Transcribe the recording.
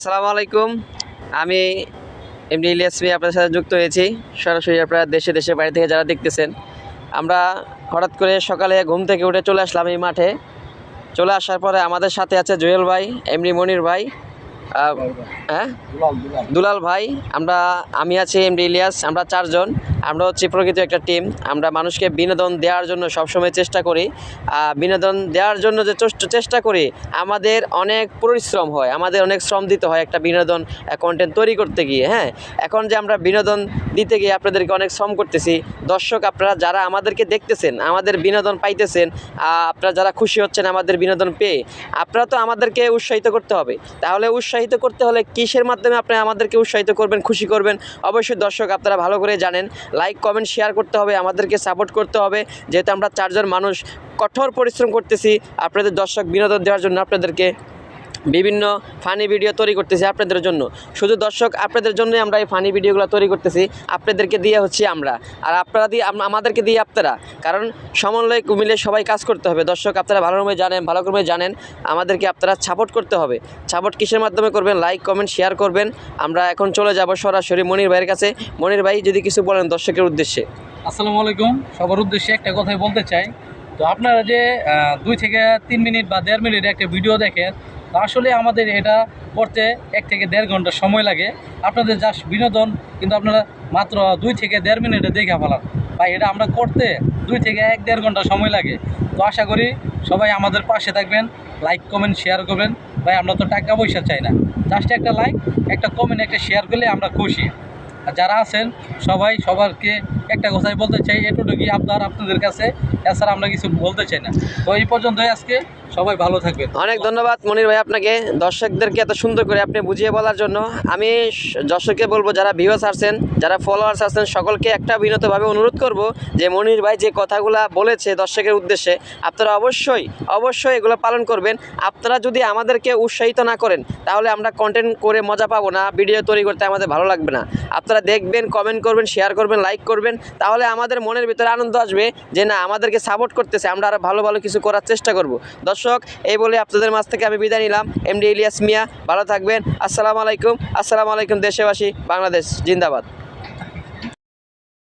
আসসালামু আলাইকুম। আমি এমডি ইলিয়াস মিয়া আপনাদের সাথে যুক্ত হয়েছি। সরাসরি আপনারা দেশে দেশে বাড়ি থেকে যারা দেখতেছেন, আমরা হঠাৎ করে সকালে ঘুম থেকে উঠে চলে আসলাম এই মাঠে। চলে আসার পরে আমাদের সাথে আছে জুয়েল ভাই, এমডি মনির ভাই, হ্যাঁ দুলাল ভাই, আমি আছি এমডি ইলিয়াস। আমরা চারজন, আমরা হচ্ছে প্রকৃত একটা টিম। আমরা মানুষকে বিনোদন দেওয়ার জন্য সবসময় চেষ্টা করি। বিনোদন দেওয়ার জন্য যে চেষ্টা করি, আমাদের অনেক পরিশ্রম হয়, আমাদের অনেক শ্রম দিতে হয় একটা বিনোদন কন্টেন্ট তৈরি করতে গিয়ে। হ্যাঁ, এখন যে আমরা বিনোদন দিতে গিয়ে আপনাদেরকে অনেক শ্রম করতেছি। দর্শক আপনারা যারা আমাদেরকে দেখতেছেন, আমাদের বিনোদন পাইতেছেন, আপনারা যারা খুশি হচ্ছেন আমাদের বিনোদন পেয়ে, আপনারা তো আমাদেরকে উৎসাহিত করতে হবে। তাহলে উৎসাহিত করতে হলে কিসের মাধ্যমে আপনারা আমাদেরকে উৎসাহিত করবেন, খুশি করবেন? অবশ্যই দর্শক আপনারা ভালো করে জানেন, লাইক কমেন্ট শেয়ার করতে হবে, আমাদেরকে সাপোর্ট করতে হবে। যেহেতু আমরা চারজন মানুষ কঠোর পরিশ্রম করতেছি আপনাদের দর্শক বিনোদন দেওয়ার জন্য, আপনাদেরকে বিভিন্ন ফানি ভিডিও তৈরি করতেছি আপনাদের জন্য। শুধু দর্শক আপনাদের জন্যই আমরা এই ফানি ভিডিওগুলো তৈরি করতেছি, আপনাদেরকে দিয়ে হচ্ছে আমরা, আর আপনারা দিয়ে আমাদেরকে দিয়ে আপনারা। কারণ সমন্বয় মিলে সবাই কাজ করতে হবে। দর্শক আপনারা ভালো করে জানেন আমাদেরকে আপনারা সাপোর্ট করতে হবে। সাপোর্ট কিসের মাধ্যমে করবেন? লাইক কমেন্ট শেয়ার করবেন। আমরা এখন চলে যাব সরাসরি মনির ভাইয়ের কাছে। মনির ভাই যদি কিছু বলেন দর্শকের উদ্দেশ্যে। আসসালামু আলাইকুম। সবার উদ্দেশ্যে একটা কথাই বলতে চাই। তো আপনারা যে 2 থেকে 3 মিনিট বা 1.5 মিনিট একটা ভিডিও দেখেন, তো আসলে আমাদের এটা করতে 1 থেকে 1.5 ঘন্টা সময় লাগে। আপনাদের জাস্ট বিনোদন কিন্তু আপনারা মাত্র 2 থেকে 1.5 মিনিটে দেখে ফেলান। ভাই এটা আমরা করতে 2 থেকে 1-1.5 ঘন্টা সময় লাগে। তো আশা করি সবাই আমাদের পাশে থাকবেন, লাইক কমেন্ট শেয়ার করবেন। ভাই আমরা তো টাকা পয়সা চাই না, জাস্ট একটা লাইক, একটা কমেন্ট, একটা শেয়ার করলে আমরা খুশি। আর যারা আছেন সবাইকে একটা কথাই বলতে চাই, এটুকুই আপনাদের কাছে, এছাড়া আমরা কিছু বলতে চাই না। তো এই পর্যন্তই আজকে, সবাই ভালো থাকবেন। অনেক ধন্যবাদ মনির ভাই আপনাকে, দর্শকদেরকে এত সুন্দর করে আপনি বুঝিয়ে বলার জন্য। আমি দর্শককে বলবো, যারা ভিউয়ার্স আছেন, যারা ফলোয়ার্স আছেন, সকলকে একটা বিনীতভাবে অনুরোধ করব যে মনির ভাই যে কথাগুলো বলেছে দর্শকের উদ্দেশ্যে, আপনারা অবশ্যই এগুলো পালন করবেন। আপনারা যদি আমাদেরকে উৎসাহিত না করেন, তাহলে আমরা কন্টেন্ট করে মজা পাবো না, ভিডিও তৈরি করতে আমাদের ভালো লাগবে না। আপনারা দেখবেন, কমেন্ট করবেন, শেয়ার করবেন, লাইক করবেন, তাহলে আমাদের মনের ভিতরে আনন্দ আসবে যে না, আমাদেরকে সাপোর্ট করতেছে, আমরা আরও ভালো কিছু করার চেষ্টা করব। দর্শক, এই বলে আপনাদের মাঝ থেকে আমি বিদায় নিলাম। এমডি ইলিয়াস মিয়া, ভালো থাকবেন। আসসালামু আলাইকুম। দেশবাসী, বাংলাদেশ জিন্দাবাদ।